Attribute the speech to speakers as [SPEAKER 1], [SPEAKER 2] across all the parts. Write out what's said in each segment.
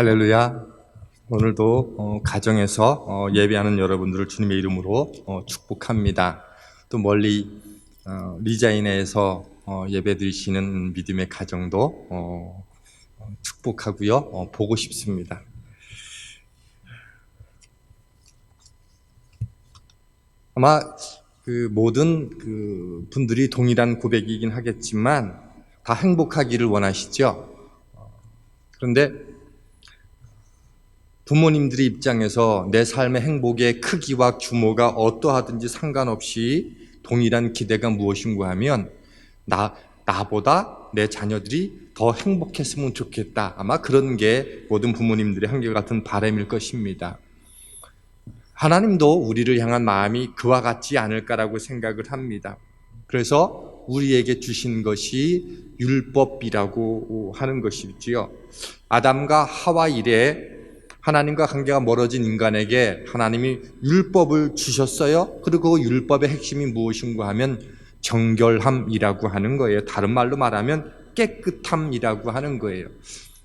[SPEAKER 1] 할렐루야. 오늘도 가정에서 예배하는 여러분들을 주님의 이름으로 축복합니다. 또 멀리 리자인에서 예배드리시는 믿음의 가정도 축복하고요. 보고 싶습니다. 아마 모든 분들이 동일한 고백이긴 하겠지만 다 행복하기를 원하시죠. 그런데 부모님들의 입장에서 내 삶의 행복의 크기와 규모가 어떠하든지 상관없이 동일한 기대가 무엇인가 하면 나보다 내 자녀들이 더 행복했으면 좋겠다. 아마 그런 게 모든 부모님들의 한결같은 바람일 것입니다. 하나님도 우리를 향한 마음이 그와 같지 않을까라고 생각을 합니다. 그래서 우리에게 주신 것이 율법이라고 하는 것이지요. 아담과 하와 이래 하나님과 관계가 멀어진 인간에게 하나님이 율법을 주셨어요. 그리고 그 율법의 핵심이 무엇인가 하면 정결함이라고 하는 거예요. 다른 말로 말하면 깨끗함이라고 하는 거예요.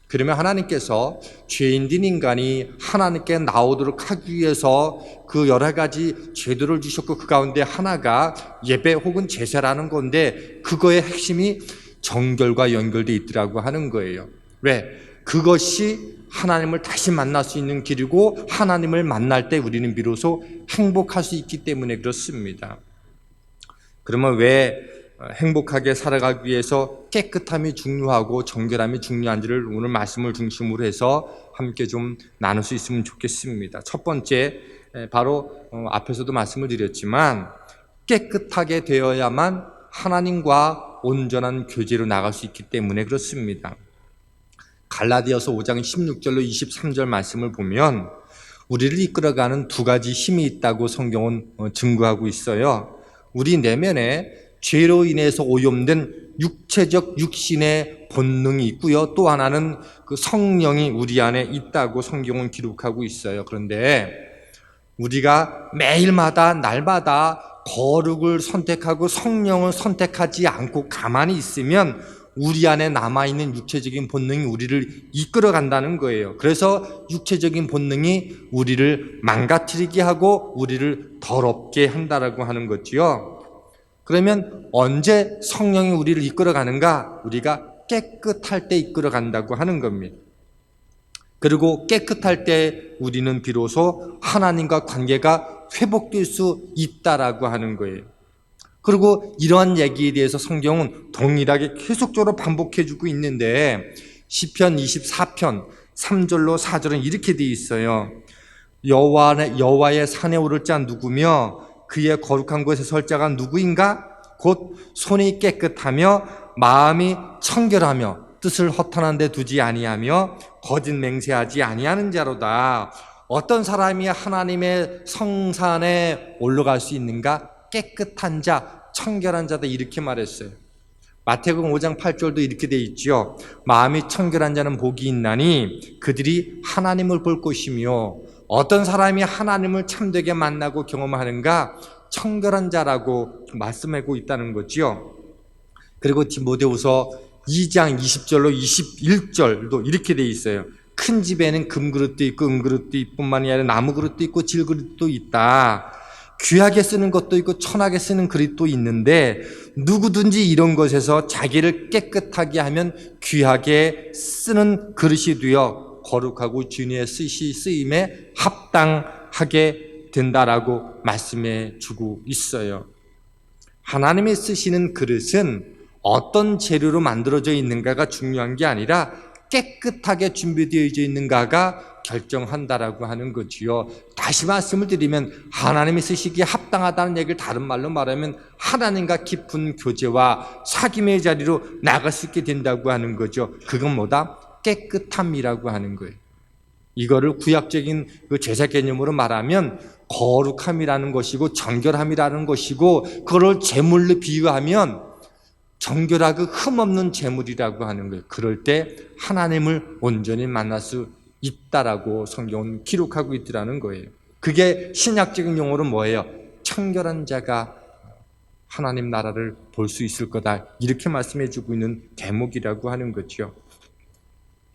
[SPEAKER 1] 그러면 하나님께서 죄인된 인간이 하나님께 나오도록 하기 위해서 그 여러 가지 제도를 주셨고 그 가운데 하나가 예배 혹은 제사라는 건데 그거의 핵심이 정결과 연결되어 있더라고 하는 거예요. 왜? 그것이 하나님을 다시 만날 수 있는 길이고 하나님을 만날 때 우리는 비로소 행복할 수 있기 때문에 그렇습니다. 그러면 왜 행복하게 살아가기 위해서 깨끗함이 중요하고 정결함이 중요한지를 오늘 말씀을 중심으로 해서 함께 좀 나눌 수 있으면 좋겠습니다. 첫 번째, 바로 앞에서도 말씀을 드렸지만 깨끗하게 되어야만 하나님과 온전한 교제로 나갈 수 있기 때문에 그렇습니다. 갈라디아서 5장 16절로 23절 말씀을 보면 우리를 이끌어가는 두 가지 힘이 있다고 성경은 증거하고 있어요. 우리 내면에 죄로 인해서 오염된 육체적 육신의 본능이 있고요. 또 하나는 그 성령이 우리 안에 있다고 성경은 기록하고 있어요. 그런데 우리가 매일마다 날마다 거룩을 선택하고 성령을 선택하지 않고 가만히 있으면 우리 안에 남아있는 육체적인 본능이 우리를 이끌어 간다는 거예요. 그래서 육체적인 본능이 우리를 망가뜨리게 하고 우리를 더럽게 한다라고 하는 거지요. 그러면 언제 성령이 우리를 이끌어 가는가? 우리가 깨끗할 때 이끌어 간다고 하는 겁니다. 그리고 깨끗할 때 우리는 비로소 하나님과 관계가 회복될 수 있다라고 하는 거예요. 그리고 이러한 얘기에 대해서 성경은 동일하게 계속적으로 반복해주고 있는데 시편 24편 3절로 4절은 이렇게 되어 있어요. 여호와의 산에 오를 자 누구며 그의 거룩한 곳에 설 자가 누구인가? 곧 손이 깨끗하며 마음이 청결하며 뜻을 허탄한 데 두지 아니하며 거짓 맹세하지 아니하는 자로다. 어떤 사람이 하나님의 성산에 올라갈 수 있는가? 깨끗한 자, 청결한 자다 이렇게 말했어요. 마태복음 5장 8절도 이렇게 돼 있죠. 마음이 청결한 자는 복이 있나니 그들이 하나님을 볼 것이며 어떤 사람이 하나님을 참되게 만나고 경험하는가? 청결한 자라고 말씀하고 있다는 거지요. 그리고 디모데후서 2장 20절로 21절도 이렇게 돼 있어요. 큰 집에는 금그릇도 있고 은그릇도 뿐만이 아니라 나무그릇도 있고 질그릇도 있다. 귀하게 쓰는 것도 있고 천하게 쓰는 그릇도 있는데 누구든지 이런 것에서 자기를 깨끗하게 하면 귀하게 쓰는 그릇이 되어 거룩하고 주님의 쓰임에 합당하게 된다라고 말씀해 주고 있어요. 하나님이 쓰시는 그릇은 어떤 재료로 만들어져 있는가가 중요한 게 아니라 깨끗하게 준비되어져 있는가가 결정한다라고 하는 거지요. 다시 말씀을 드리면 하나님이 쓰시기에 합당하다는 얘기를 다른 말로 말하면 하나님과 깊은 교제와 사귐의 자리로 나갈 수 있게 된다고 하는 거죠. 그건 뭐다? 깨끗함이라고 하는 거예요. 이거를 구약적인 그 제사 개념으로 말하면 거룩함이라는 것이고 정결함이라는 것이고 그걸 제물로 비유하면 정결하고 흠없는 제물이라고 하는 거예요. 그럴 때 하나님을 온전히 만날 수 있다라고 성경은 기록하고 있더라는 거예요. 그게 신약적인 용어로 뭐예요? 청결한 자가 하나님 나라를 볼 수 있을 거다. 이렇게 말씀해 주고 있는 대목이라고 하는 거죠.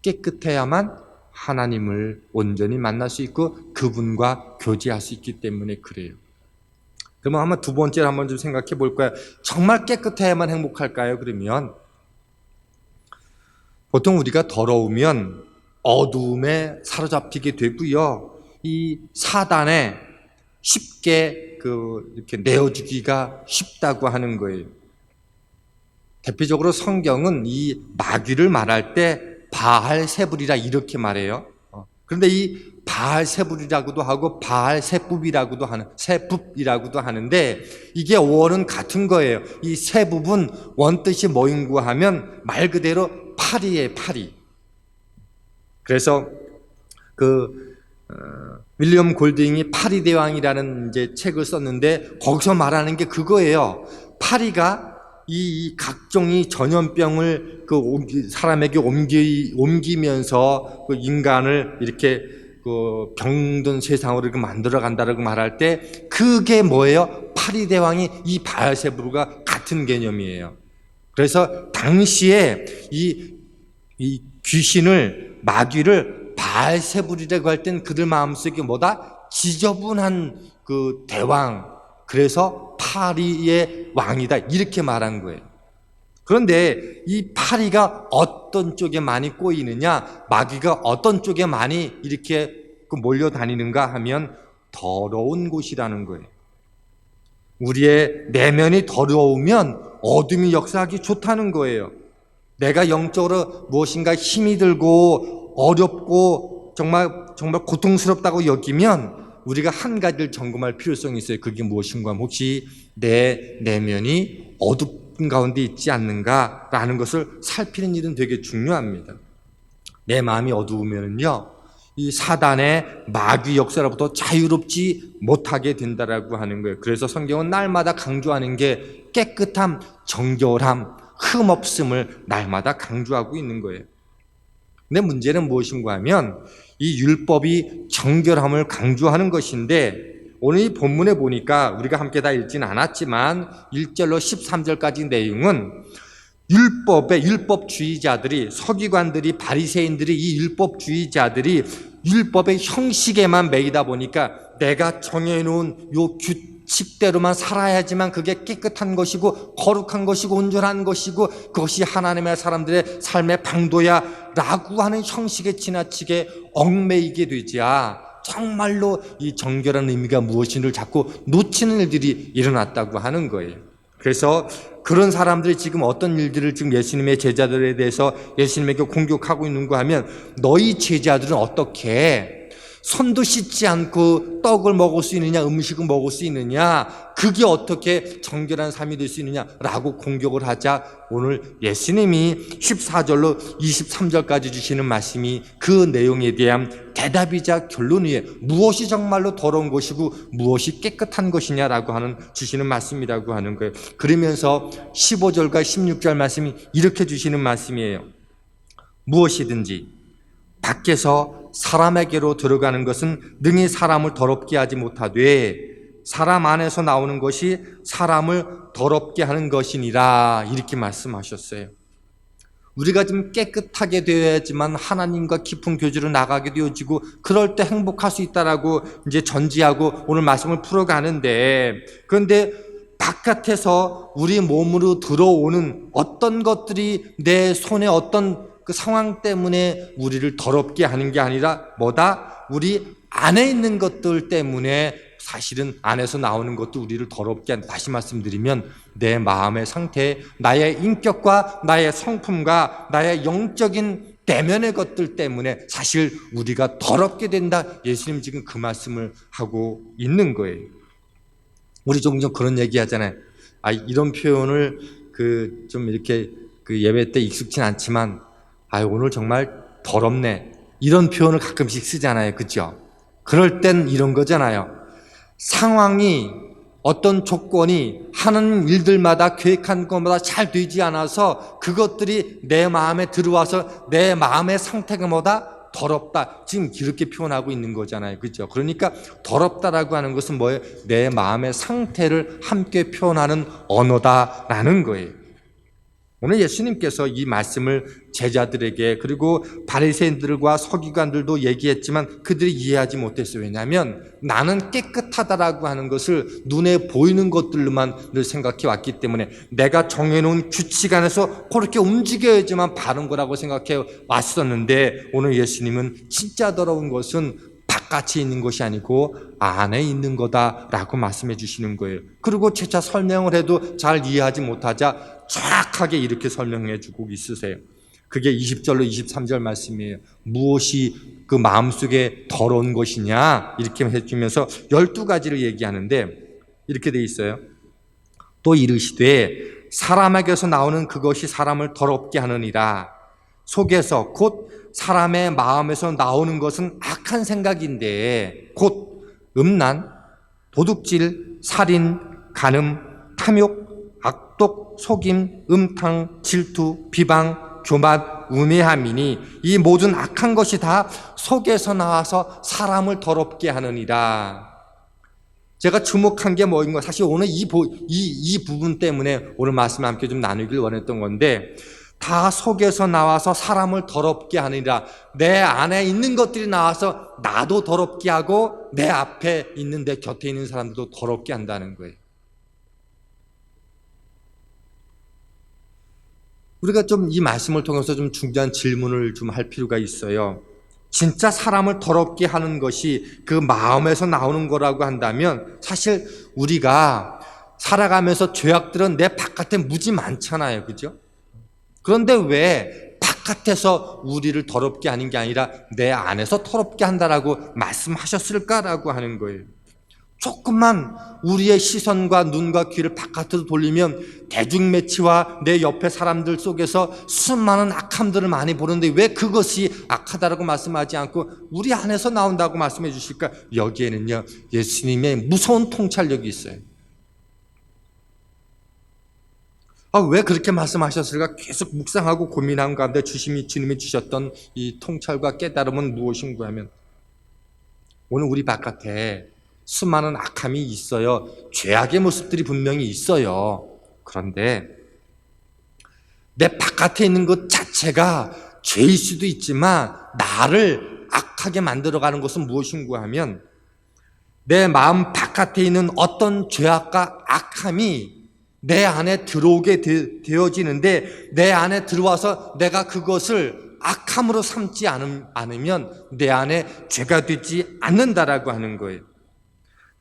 [SPEAKER 1] 깨끗해야만 하나님을 온전히 만날 수 있고 그분과 교제할 수 있기 때문에 그래요. 그러면 한번 두 번째로 한번 좀 생각해 볼까요? 정말 깨끗해야만 행복할까요? 그러면 보통 우리가 더러우면 어두움에 사로잡히게 되고요. 이 사단에 쉽게 이렇게 내어주기가 쉽다고 하는 거예요. 대표적으로 성경은 이 마귀를 말할 때 바알세불이라 이렇게 말해요. 그런데 이 바알세불이라고도 하고 바알세붑이라고도 하는데 이게 원은 같은 거예요. 이 세붑은 원뜻이 뭐인고 하면 말 그대로 파리예요, 파리. 그래서 윌리엄 골딩이 파리대왕이라는 이제 책을 썼는데 거기서 말하는 게 그거예요. 파리가 이 각종의 전염병을 사람에게 옮기면서 인간을 이렇게 병든 세상으로 이렇게 만들어 간다라고 말할 때 그게 뭐예요? 파리대왕이 이 바알세불과 같은 개념이에요. 그래서 당시에 이 귀신을 마귀를 바알세불이라고 할 땐 그들 마음속에 뭐다? 지저분한 대왕, 그래서 파리의 왕이다 이렇게 말한 거예요. 그런데 이 파리가 어떤 쪽에 많이 꼬이느냐, 마귀가 어떤 쪽에 많이 이렇게 몰려다니는가 하면 더러운 곳이라는 거예요. 우리의 내면이 더러우면 어둠이 역사하기 좋다는 거예요. 내가 영적으로 무엇인가 힘이 들고 어렵고 정말 고통스럽다고 여기면 우리가 한 가지를 점검할 필요성이 있어요. 그게 무엇인가 하면 혹시 내 내면이 어둠 가운데 있지 않는가라는 것을 살피는 일은 되게 중요합니다. 내 마음이 어두우면요, 이 사단의 마귀 역사로부터 자유롭지 못하게 된다라고 하는 거예요. 그래서 성경은 날마다 강조하는 게 깨끗함, 정결함, 흠없음을 날마다 강조하고 있는 거예요. 근데 문제는 무엇인가 하면 이 율법이 정결함을 강조하는 것인데 오늘 이 본문에 보니까 우리가 함께 다 읽지는 않았지만 1절로 13절까지 내용은 율법주의자들이, 서기관들이, 바리새인들이, 이 율법주의자들이 율법의 형식에만 매이다 보니까 내가 정해놓은 요 규칙대로만 살아야지만 그게 깨끗한 것이고 거룩한 것이고 온전한 것이고 그것이 하나님의 사람들의 삶의 방도야 라고 하는 형식에 지나치게 얽매이게 되자 정말로 이 정결한 의미가 무엇인지를 자꾸 놓치는 일들이 일어났다고 하는 거예요. 그래서 그런 사람들이 지금 어떤 일들을 지금 예수님의 제자들에 대해서 예수님에게 공격하고 있는가 하면 너희 제자들은 어떻게 손도 씻지 않고 떡을 먹을 수 있느냐, 음식을 먹을 수 있느냐, 그게 어떻게 정결한 삶이 될 수 있느냐라고 공격을 하자 오늘 예수님이 14절로 23절까지 주시는 말씀이 그 내용에 대한 대답이자 결론이에요. 무엇이 정말로 더러운 것이고 무엇이 깨끗한 것이냐라고 하는 주시는 말씀이라고 하는 거예요. 그러면서 15절과 16절 말씀이 이렇게 주시는 말씀이에요. 무엇이든지 밖에서 사람에게로 들어가는 것은 능히 사람을 더럽게 하지 못하되 사람 안에서 나오는 것이 사람을 더럽게 하는 것이니라 이렇게 말씀하셨어요. 우리가 좀 깨끗하게 되어야지만 하나님과 깊은 교제로 나가게 되어지고 그럴 때 행복할 수 있다라고 이제 전지하고 오늘 말씀을 풀어가는데, 그런데 바깥에서 우리 몸으로 들어오는 어떤 것들이 내 손에 어떤 그 상황 때문에 우리를 더럽게 하는 게 아니라 뭐다? 우리 안에 있는 것들 때문에 사실은 안에서 나오는 것도 우리를 더럽게 한다. 다시 말씀드리면 내 마음의 상태, 나의 인격과 나의 성품과 나의 영적인 내면의 것들 때문에 사실 우리가 더럽게 된다. 예수님 지금 그 말씀을 하고 있는 거예요. 우리 종종 그런 얘기 하잖아요. 이런 표현을 좀 이렇게 예배 때 익숙진 않지만 오늘 정말 더럽네. 이런 표현을 가끔씩 쓰잖아요. 그죠? 그럴 땐 이런 거잖아요. 상황이 어떤 조건이 하는 일들마다 계획한 것마다 잘 되지 않아서 그것들이 내 마음에 들어와서 내 마음의 상태가 뭐다? 더럽다. 지금 이렇게 표현하고 있는 거잖아요. 그죠? 그러니까 더럽다라고 하는 것은 뭐예요? 내 마음의 상태를 함께 표현하는 언어다라는 거예요. 오늘 예수님께서 이 말씀을 제자들에게 그리고 바리새인들과 서기관들도 얘기했지만 그들이 이해하지 못했어요. 왜냐하면 나는 깨끗하다라고 하는 것을 눈에 보이는 것들로만 늘 생각해 왔기 때문에 내가 정해놓은 규칙 안에서 그렇게 움직여야지만 바른 거라고 생각해 왔었는데 오늘 예수님은 진짜 더러운 것은 바깥에 있는 것이 아니고 안에 있는 거다라고 말씀해 주시는 거예요. 그리고 재차 설명을 해도 잘 이해하지 못하자 정확하게 이렇게 설명해 주고 있으세요. 그게 20절로 23절 말씀이에요. 무엇이 그 마음속에 더러운 것이냐 이렇게 해주면서 12가지를 얘기하는데 이렇게 돼 있어요. 또 이르시되 사람에게서 나오는 그것이 사람을 더럽게 하느니라. 속에서 곧 사람의 마음에서 나오는 것은 악한 생각인데 곧 음란, 도둑질, 살인, 간음, 탐욕, 악독, 속임, 음탕, 질투, 비방, 교만, 우매함이니 이 모든 악한 것이 다 속에서 나와서 사람을 더럽게 하느니라. 제가 주목한 게 뭐인가 사실 오늘 이 부분 때문에 오늘 말씀 함께 좀 나누길 원했던 건데 다 속에서 나와서 사람을 더럽게 하느니라. 내 안에 있는 것들이 나와서 나도 더럽게 하고 내 앞에 있는 내 곁에 있는 사람들도 더럽게 한다는 거예요. 우리가 좀 이 말씀을 통해서 좀 중요한 질문을 좀 할 필요가 있어요. 진짜 사람을 더럽게 하는 것이 그 마음에서 나오는 거라고 한다면 사실 우리가 살아가면서 죄악들은 내 바깥에 무지 많잖아요. 그죠? 그런데 왜 바깥에서 우리를 더럽게 하는 게 아니라 내 안에서 더럽게 한다라고 말씀하셨을까라고 하는 거예요. 조금만 우리의 시선과 눈과 귀를 바깥으로 돌리면 대중매치와 내 옆에 사람들 속에서 수많은 악함들을 많이 보는데 왜 그것이 악하다라고 말씀하지 않고 우리 안에서 나온다고 말씀해 주실까? 여기에는요 예수님의 무서운 통찰력이 있어요. 왜 그렇게 말씀하셨을까? 계속 묵상하고 고민한 가운데 주님이 주셨던 이 통찰과 깨달음은 무엇인가 하면 오늘 우리 바깥에 수많은 악함이 있어요. 죄악의 모습들이 분명히 있어요. 그런데 내 바깥에 있는 것 자체가 죄일 수도 있지만 나를 악하게 만들어가는 것은 무엇인가 하면 내 마음 바깥에 있는 어떤 죄악과 악함이 내 안에 들어오게 되어지는데 내 안에 들어와서 내가 그것을 악함으로 삼지 않으면 내 안에 죄가 되지 않는다라고 하는 거예요.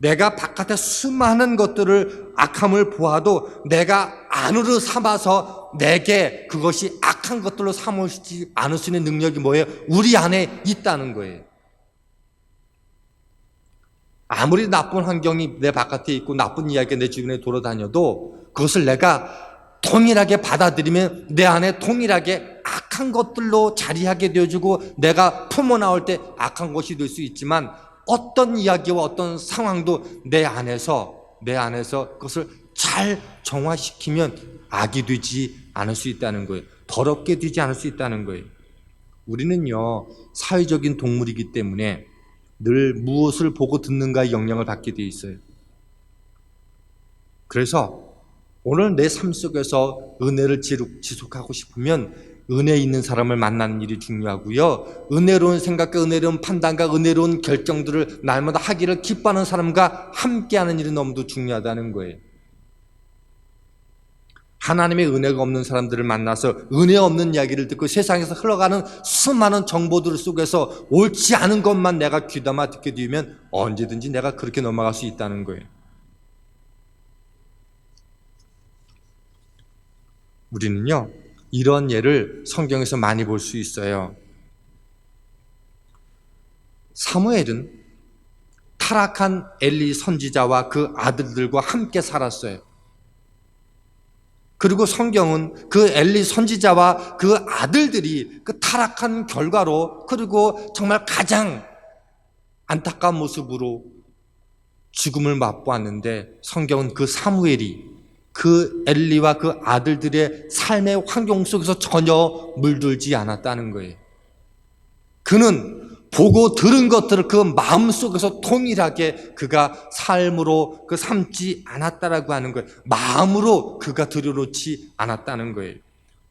[SPEAKER 1] 내가 바깥에 수많은 것들을 악함을 보아도 내가 안으로 삼아서 내게 그것이 악한 것들로 삼지 않을 수 있는 능력이 뭐예요? 우리 안에 있다는 거예요. 아무리 나쁜 환경이 내 바깥에 있고 나쁜 이야기가 내 주변에 돌아다녀도 그것을 내가 동일하게 받아들이면 내 안에 동일하게 악한 것들로 자리하게 되어주고 내가 품어나올 때 악한 것이 될 수 있지만 어떤 이야기와 어떤 상황도 내 안에서 그것을 잘 정화시키면 악이 되지 않을 수 있다는 거예요. 더럽게 되지 않을 수 있다는 거예요. 우리는요 사회적인 동물이기 때문에 늘 무엇을 보고 듣는가의 영향을 받게 돼 있어요. 그래서 오늘 내 삶 속에서 은혜를 지속하고 싶으면 은혜 있는 사람을 만나는 일이 중요하고요. 은혜로운 생각과 은혜로운 판단과 은혜로운 결정들을 날마다 하기를 기뻐하는 사람과 함께하는 일이 너무도 중요하다는 거예요. 하나님의 은혜가 없는 사람들을 만나서 은혜 없는 이야기를 듣고 세상에서 흘러가는 수많은 정보들 속에서 옳지 않은 것만 내가 귀담아 듣게 되면 언제든지 내가 그렇게 넘어갈 수 있다는 거예요. 우리는요 이런 예를 성경에서 많이 볼 수 있어요. 사무엘은 타락한 엘리 선지자와 그 아들들과 함께 살았어요. 그리고 성경은 그 엘리 선지자와 그 아들들이 그 타락한 결과로 그리고 정말 가장 안타까운 모습으로 죽음을 맛보았는데 성경은 그 사무엘이 그 엘리와 그 아들들의 삶의 환경 속에서 전혀 물들지 않았다는 거예요. 그는 보고 들은 것들을 그 마음속에서 동일하게 그가 삶으로 삼지 않았다라고 하는 거예요. 마음으로 그가 들여놓지 않았다는 거예요.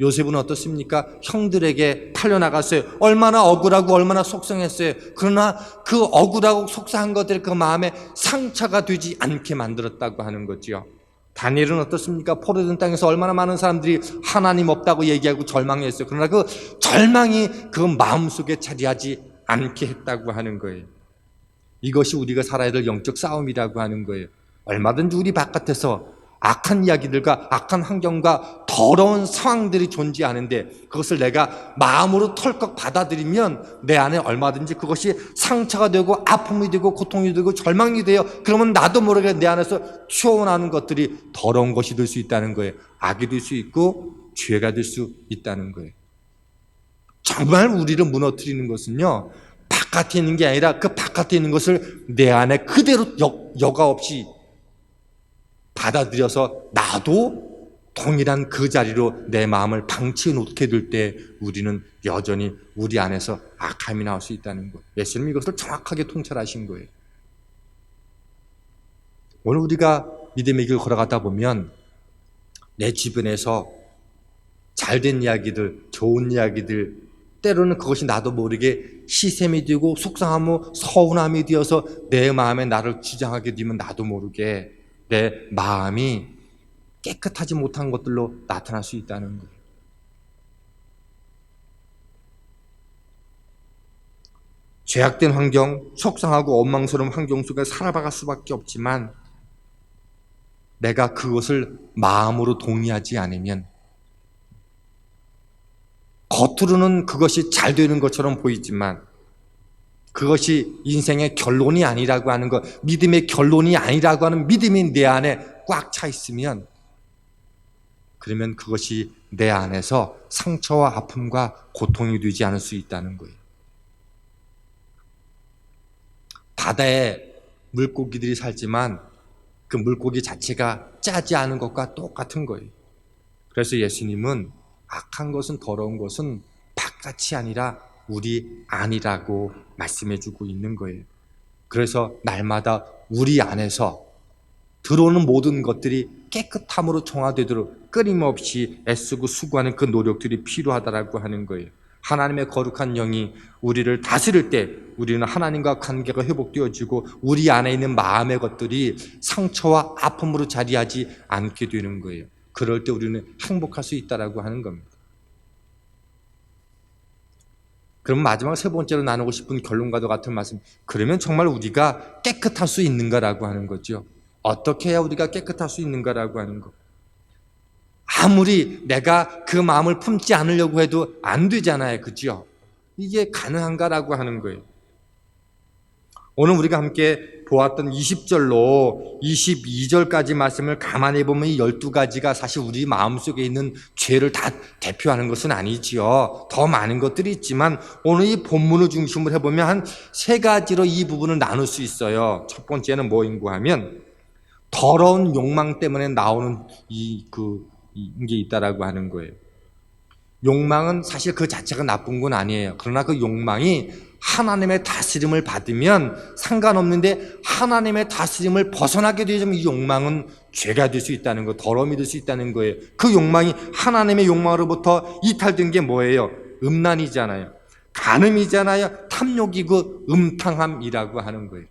[SPEAKER 1] 요셉은 어떻습니까? 형들에게 팔려나갔어요. 얼마나 억울하고 얼마나 속상했어요. 그러나 그 억울하고 속상한 것들이 그 마음에 상처가 되지 않게 만들었다고 하는 거지요. 다니엘은 어떻습니까? 포로된 땅에서 얼마나 많은 사람들이 하나님 없다고 얘기하고 절망했어요. 그러나 그 절망이 그 마음속에 자리하지 않게 했다고 하는 거예요. 이것이 우리가 살아야 될 영적 싸움이라고 하는 거예요. 얼마든지 우리 바깥에서 악한 이야기들과 악한 환경과 더러운 상황들이 존재하는데 그것을 내가 마음으로 털컥 받아들이면 내 안에 얼마든지 그것이 상처가 되고 아픔이 되고 고통이 되고 절망이 돼요. 그러면 나도 모르게 내 안에서 튀어나오는 것들이 더러운 것이 될 수 있다는 거예요. 악이 될 수 있고 죄가 될 수 있다는 거예요. 정말 우리를 무너뜨리는 것은요, 바깥에 있는 게 아니라 그 바깥에 있는 것을 내 안에 그대로 여과 없이 받아들여서 나도 동일한 그 자리로 내 마음을 방치해 놓게 될 때 우리는 여전히 우리 안에서 악함이 나올 수 있다는 것. 예수님이 이것을 정확하게 통찰하신 거예요. 오늘 우리가 믿음의 길 걸어가다 보면 내 주변에서 잘된 이야기들, 좋은 이야기들, 때로는 그것이 나도 모르게 시샘이 되고 속상하고 서운함이 되어서 내 마음에 나를 주장하게 되면 나도 모르게 내 마음이 깨끗하지 못한 것들로 나타날 수 있다는 거예요. 죄악된 환경, 속상하고 원망스러운 환경 속에 살아갈 수밖에 없지만 내가 그것을 마음으로 동의하지 않으면 겉으로는 그것이 잘 되는 것처럼 보이지만 그것이 인생의 결론이 아니라고 하는 것, 믿음의 결론이 아니라고 하는 믿음이 내 안에 꽉 차 있으면 그러면 그것이 내 안에서 상처와 아픔과 고통이 되지 않을 수 있다는 거예요. 바다에 물고기들이 살지만 그 물고기 자체가 짜지 않은 것과 똑같은 거예요. 그래서 예수님은 악한 것은 더러운 것은 바깥이 아니라 우리 안이라고 말씀해주고 있는 거예요. 그래서 날마다 우리 안에서 들어오는 모든 것들이 깨끗함으로 정화되도록 끊임없이 애쓰고 수고하는 그 노력들이 필요하다라고 하는 거예요. 하나님의 거룩한 영이 우리를 다스릴 때 우리는 하나님과 관계가 회복되어지고 우리 안에 있는 마음의 것들이 상처와 아픔으로 자리하지 않게 되는 거예요. 그럴 때 우리는 행복할 수 있다라고 하는 겁니다. 그럼 마지막 세 번째로 나누고 싶은 결론과도 같은 말씀, 그러면 정말 우리가 깨끗할 수 있는가라고 하는 거죠. 어떻게 해야 우리가 깨끗할 수 있는가라고 하는 거. 아무리 내가 그 마음을 품지 않으려고 해도 안 되잖아요. 그죠? 이게 가능한가라고 하는 거예요. 오늘 우리가 함께 보았던 20절로 22절까지 말씀을 가만히 보면 이 12가지가 사실 우리 마음속에 있는 죄를 다 대표하는 것은 아니지요. 더 많은 것들이 있지만 오늘 이 본문을 중심으로 해보면 한 3가지로 이 부분을 나눌 수 있어요. 첫 번째는 뭐인고 하면 더러운 욕망 때문에 나오는 이게 있다라고 하는 거예요. 욕망은 사실 그 자체가 나쁜 건 아니에요. 그러나 그 욕망이 하나님의 다스림을 받으면 상관없는데 하나님의 다스림을 벗어나게 되면 이 욕망은 죄가 될 수 있다는 거, 더러움이 될 수 있다는 거예요. 그 욕망이 하나님의 욕망으로부터 이탈된 게 뭐예요? 음란이잖아요. 간음이잖아요. 탐욕이고 음탕함이라고 하는 거예요.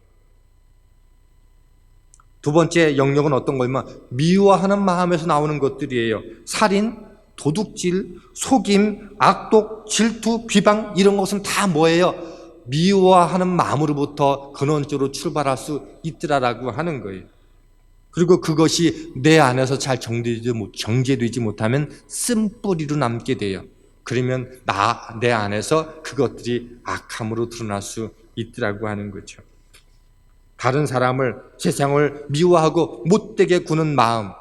[SPEAKER 1] 두 번째 영역은 어떤 거냐면 미워하는 마음에서 나오는 것들이에요. 살인, 도둑질, 속임, 악독, 질투, 비방 이런 것은 다 뭐예요? 미워하는 마음으로부터 근원적으로 출발할 수 있더라라고 하는 거예요. 그리고 그것이 내 안에서 잘 정제되지 못하면 쓴뿌리로 남게 돼요. 그러면 내 안에서 그것들이 악함으로 드러날 수 있더라고 하는 거죠. 다른 사람을, 세상을 미워하고 못되게 구는 마음.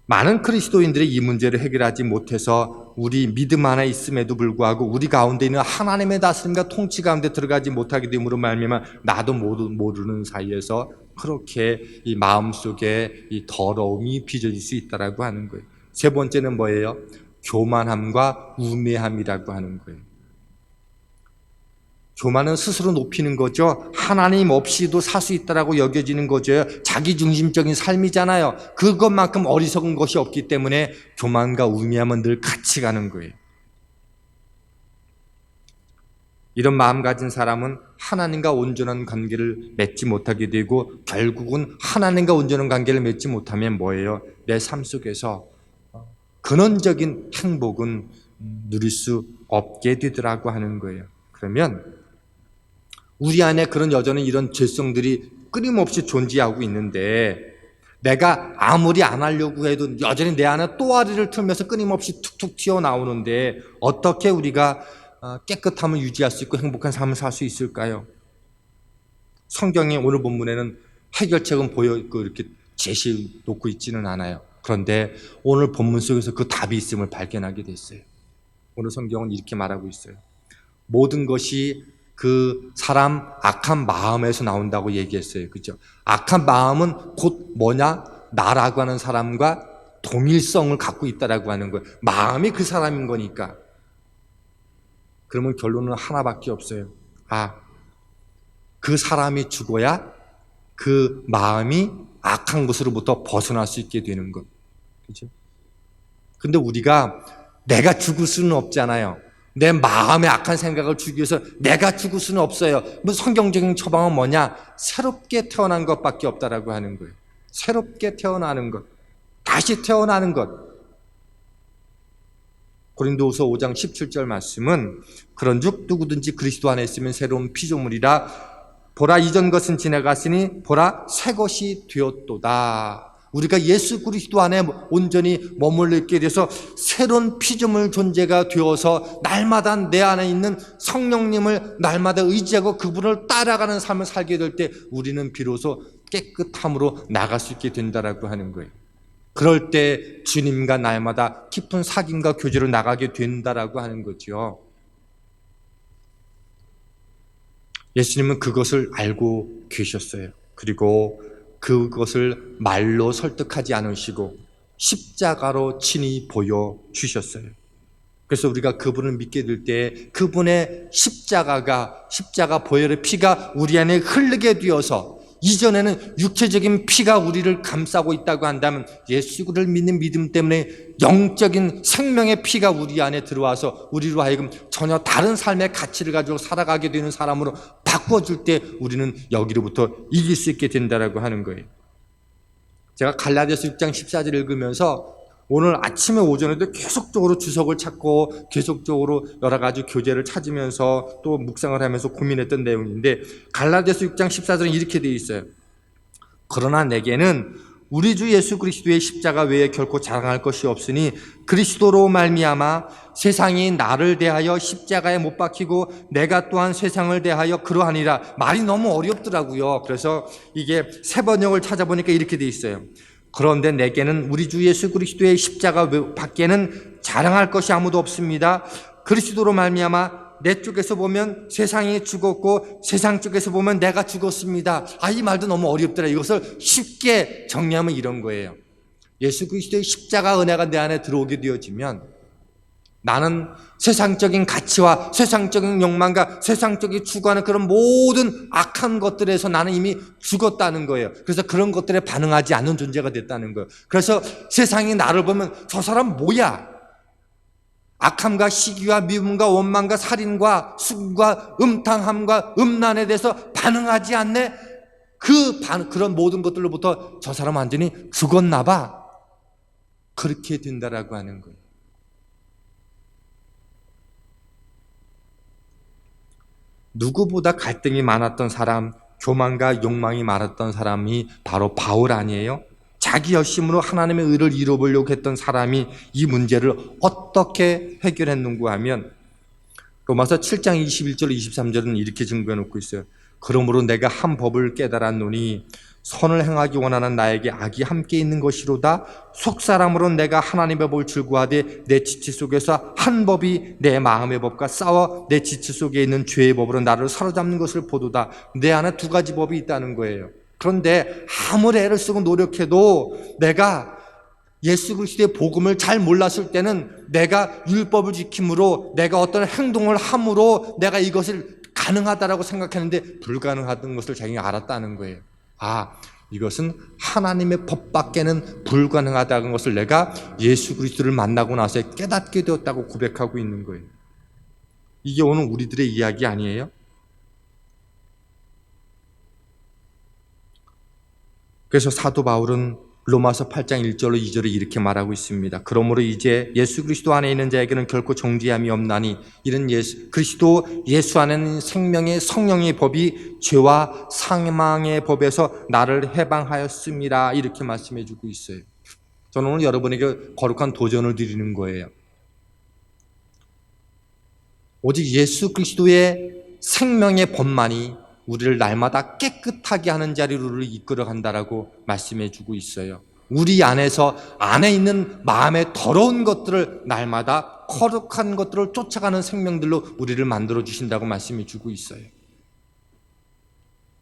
[SPEAKER 1] 많은 그리스도인들이 이 문제를 해결하지 못해서 우리 믿음 안에 있음에도 불구하고 우리 가운데 있는 하나님의 다스림과 통치 가운데 들어가지 못하게 됨으로 말미암아 나도 모르는 사이에서 그렇게 이 마음속에 이 더러움이 빚어질 수 있다라고 하는 거예요. 세 번째는 뭐예요? 교만함과 우매함이라고 하는 거예요. 교만은 스스로 높이는 거죠. 하나님 없이도 살 수 있다라고 여겨지는 거죠. 자기중심적인 삶이잖아요. 그것만큼 어리석은 것이 없기 때문에 교만과 우매함은 늘 같이 가는 거예요. 이런 마음 가진 사람은 하나님과 온전한 관계를 맺지 못하게 되고 결국은 하나님과 온전한 관계를 맺지 못하면 뭐예요? 내 삶 속에서 근원적인 행복은 누릴 수 없게 되더라고 하는 거예요. 그러면 우리 안에 그런 여전히 이런 죄성들이 끊임없이 존재하고 있는데 내가 아무리 안 하려고 해도 여전히 내 안에 또아리를 틀면서 끊임없이 툭툭 튀어나오는데 어떻게 우리가 깨끗함을 유지할 수 있고 행복한 삶을 살 수 있을까요? 성경의 오늘 본문에는 해결책은 이렇게 제시 놓고 있지는 않아요. 그런데 오늘 본문 속에서 그 답이 있음을 발견하게 됐어요. 오늘 성경은 이렇게 말하고 있어요. 모든 것이 그 사람 악한 마음에서 나온다고 얘기했어요. 그죠? 악한 마음은 곧 뭐냐? 나라고 하는 사람과 동일성을 갖고 있다라고 하는 거예요. 마음이 그 사람인 거니까. 그러면 결론은 하나밖에 없어요. 그 사람이 죽어야 그 마음이 악한 것으로부터 벗어날 수 있게 되는 것. 그죠? 근데 우리가 내가 죽을 수는 없잖아요. 내 마음의 악한 생각을 죽이기 위해서 내가 죽을 수는 없어요. 성경적인 처방은 뭐냐? 새롭게 태어난 것밖에 없다라고 하는 거예요. 새롭게 태어나는 것. 다시 태어나는 것. 고린도후서 5장 17절 말씀은 그런즉 누구든지 그리스도 안에 있으면 새로운 피조물이라 보라 이전 것은 지나갔으니 보라 새 것이 되었도다. 우리가 예수 그리스도 안에 온전히 머물러 있게 돼서 새로운 피조물 존재가 되어서 날마다 내 안에 있는 성령님을 날마다 의지하고 그분을 따라가는 삶을 살게 될 때 우리는 비로소 깨끗함으로 나갈 수 있게 된다라고 하는 거예요. 그럴 때 주님과 날마다 깊은 사귐과 교제로 나가게 된다라고 하는 거죠. 예수님은 그것을 알고 계셨어요. 그리고 그것을 말로 설득하지 않으시고 십자가로 친히 보여주셨어요. 그래서 우리가 그분을 믿게 될 때 그분의 십자가 보혈의 피가 우리 안에 흐르게 되어서 이전에는 육체적인 피가 우리를 감싸고 있다고 한다면 예수를 믿는 믿음 때문에 영적인 생명의 피가 우리 안에 들어와서 우리로 하여금 전혀 다른 삶의 가치를 가지고 살아가게 되는 사람으로 바꿔줄 때 우리는 여기로부터 이길 수 있게 된다고 하는 거예요. 제가 갈라디아서 6장 14절 읽으면서 오늘 아침에 오전에도 계속적으로 주석을 찾고 계속적으로 여러 가지 교재를 찾으면서 또 묵상을 하면서 고민했던 내용인데 갈라디아서 6장 14절은 이렇게 되어 있어요. 그러나 내게는 우리 주 예수 그리스도의 십자가 외에 결코 자랑할 것이 없으니 그리스도로 말미암아 세상이 나를 대하여 십자가에 못 박히고 내가 또한 세상을 대하여 그러하니라. 말이 너무 어렵더라고요. 그래서 이게 새 번역을 찾아보니까 이렇게 되어 있어요. 그런데 내게는 우리 주 예수 그리스도의 십자가 밖에는 자랑할 것이 아무도 없습니다. 그리스도로 말미암아 내 쪽에서 보면 세상이 죽었고 세상 쪽에서 보면 내가 죽었습니다. 이 말도 너무 어렵더라. 이것을 쉽게 정리하면 이런 거예요. 예수 그리스도의 십자가 은혜가 내 안에 들어오게 되어지면 나는 세상적인 가치와 세상적인 욕망과 세상적인 추구하는 그런 모든 악한 것들에서 나는 이미 죽었다는 거예요. 그래서 그런 것들에 반응하지 않는 존재가 됐다는 거예요. 그래서 세상이 나를 보면 저 사람 뭐야? 악함과 시기와 미움과 원망과 살인과 수금과 음탕함과 음란에 대해서 반응하지 않네? 그런 모든 것들로부터 저 사람 완전히 죽었나 봐. 그렇게 된다라고 하는 거예요. 누구보다 갈등이 많았던 사람, 교만과 욕망이 많았던 사람이 바로 바울 아니에요? 자기 열심으로 하나님의 의를 이루어보려고 했던 사람이 이 문제를 어떻게 해결했는가 하면 로마서 7장 21절 23절은 이렇게 증거해 놓고 있어요. 그러므로 내가 한 법을 깨달았노니 선을 행하기 원하는 나에게 악이 함께 있는 것이로다. 속사람으로 내가 하나님의 법을 즐거워하되 내 지체 속에서 한 법이 내 마음의 법과 싸워 내 지체 속에 있는 죄의 법으로 나를 사로잡는 것을 보도다. 내 안에 두 가지 법이 있다는 거예요. 그런데 아무리 애를 쓰고 노력해도 내가 예수 그리스도의 복음을 잘 몰랐을 때는 내가 율법을 지킴으로 내가 어떤 행동을 함으로 내가 이것을 가능하다라고 생각했는데 불가능하던 것을 자기가 알았다는 거예요. 아, 이것은 하나님의 법밖에는 불가능하다는 것을 내가 예수 그리스도를 만나고 나서 깨닫게 되었다고 고백하고 있는 거예요. 이게 오늘 우리들의 이야기 아니에요? 그래서 사도 바울은 로마서 8장 1절로 2절에 이렇게 말하고 있습니다. 그러므로 이제 예수 그리스도 안에 있는 자에게는 결코 정죄함이 없나니 이는 그리스도 예수 안에는 생명의 성령의 법이 죄와 사망의 법에서 나를 해방하였습니다. 이렇게 말씀해 주고 있어요. 저는 오늘 여러분에게 거룩한 도전을 드리는 거예요. 오직 예수 그리스도의 생명의 법만이 우리를 날마다 깨끗하게 하는 자리로 우리를 이끌어 간다라고 말씀해 주고 있어요. 우리 안에 있는 마음의 더러운 것들을 날마다 거룩한 것들을 쫓아가는 생명들로 우리를 만들어 주신다고 말씀해 주고 있어요.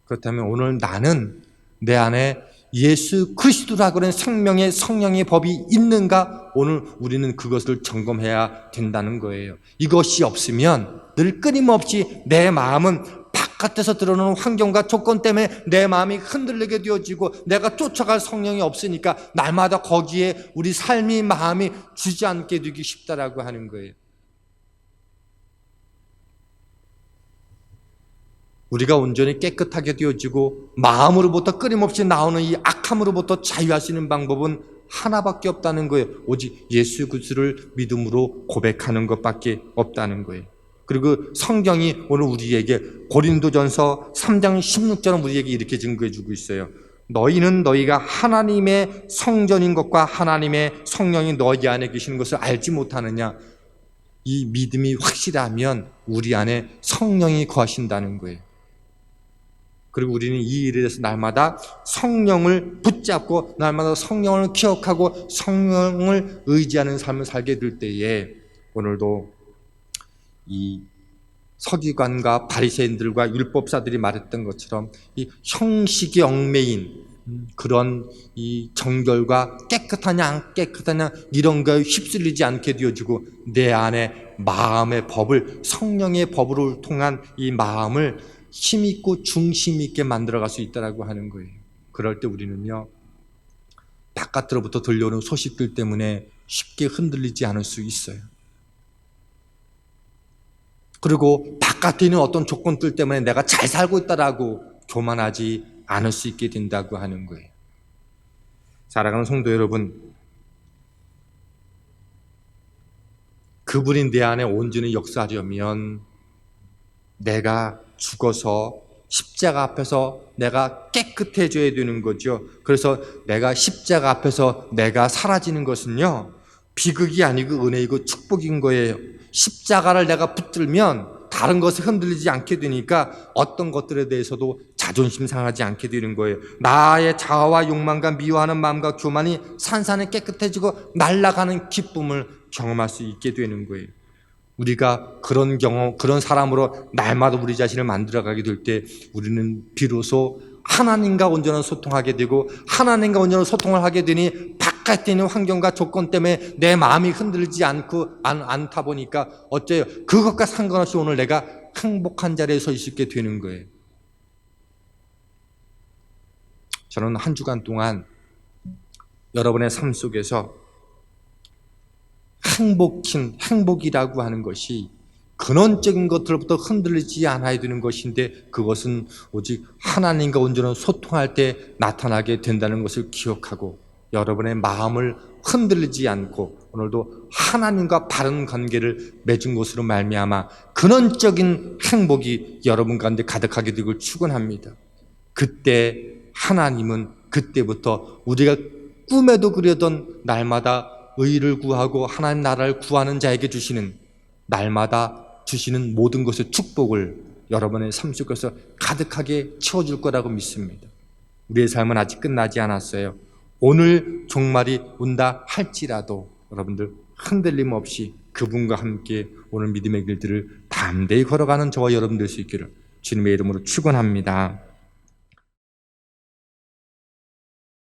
[SPEAKER 1] 그렇다면 오늘 나는 내 안에 예수 그리스도라고 하는 생명의 성령의 법이 있는가? 오늘 우리는 그것을 점검해야 된다는 거예요. 이것이 없으면 늘 끊임없이 내 마음은 바깥에서 들어오는 환경과 조건 때문에 내 마음이 흔들리게 되어지고 내가 쫓아갈 성령이 없으니까 날마다 거기에 우리 삶이 마음이 주저앉게 되기 쉽다라고 하는 거예요. 우리가 온전히 깨끗하게 되어지고 마음으로부터 끊임없이 나오는 이 악함으로부터 자유할 수 있는 방법은 하나밖에 없다는 거예요. 오직 예수 그리스도를 믿음으로 고백하는 것밖에 없다는 거예요. 그리고 성경이 오늘 우리에게 고린도전서 3장 16절은 우리에게 이렇게 증거해 주고 있어요. 너희는 너희가 하나님의 성전인 것과 하나님의 성령이 너희 안에 계시는 것을 알지 못하느냐. 이 믿음이 확실하면 우리 안에 성령이 거하신다는 거예요. 그리고 우리는 이 일에 대해서 날마다 성령을 붙잡고 날마다 성령을 기억하고 성령을 의지하는 삶을 살게 될 때에 오늘도 이 서기관과 바리새인들과 율법사들이 말했던 것처럼 이 형식이 얽매인 그런 이 정결과 깨끗하냐 안 깨끗하냐 이런 거에 휩쓸리지 않게 되어지고 내 안에 마음의 법을 성령의 법으로 통한 이 마음을 힘있고 중심 있게 만들어갈 수 있다라고 하는 거예요. 그럴 때 우리는요 바깥으로부터 들려오는 소식들 때문에 쉽게 흔들리지 않을 수 있어요. 그리고 바깥에 있는 어떤 조건들 때문에 내가 잘 살고 있다라고 교만하지 않을 수 있게 된다고 하는 거예요. 사랑하는 성도 여러분, 그분이 내 안에 온전히 역사하려면 내가 죽어서 십자가 앞에서 내가 깨끗해져야 되는 거죠. 그래서 내가 십자가 앞에서 내가 사라지는 것은요 비극이 아니고 은혜이고 축복인 거예요. 십자가를 내가 붙들면 다른 것에 흔들리지 않게 되니까 어떤 것들에 대해서도 자존심 상하지 않게 되는 거예요. 나의 자아와 욕망과 미워하는 마음과 교만이 산산이 깨끗해지고 날아가는 기쁨을 경험할 수 있게 되는 거예요. 우리가 그런 사람으로 날마다 우리 자신을 만들어가게 될 때 우리는 비로소 하나님과 온전한 소통하게 되고 하나님과 온전한 소통을 하게 되니 바깥에 있는 환경과 조건 때문에 내 마음이 흔들리지 않다 보니까 어째요? 그것과 상관없이 오늘 내가 행복한 자리에 서 있게 되는 거예요. 저는 한 주간 동안 여러분의 삶 속에서 행복이라고 하는 것이 근원적인 것들로부터 흔들리지 않아야 되는 것인데 그것은 오직 하나님과 온전한 소통할 때 나타나게 된다는 것을 기억하고 여러분의 마음을 흔들리지 않고 오늘도 하나님과 바른 관계를 맺은 것으로 말미암아 근원적인 행복이 여러분 가운데 가득하게 되길 축원합니다. 그때 하나님은 그때부터 우리가 꿈에도 그려던 날마다 의를 구하고 하나님 나라를 구하는 자에게 주시는 날마다 주시는 모든 것의 축복을 여러분의 삶 속에서 가득하게 채워줄 거라고 믿습니다. 우리의 삶은 아직 끝나지 않았어요. 오늘 종말이 온다 할지라도 여러분들 흔들림 없이 그분과 함께 오늘 믿음의 길들을 담대히 걸어가는 저와 여러분 될 수 있기를 주님의 이름으로 축원합니다.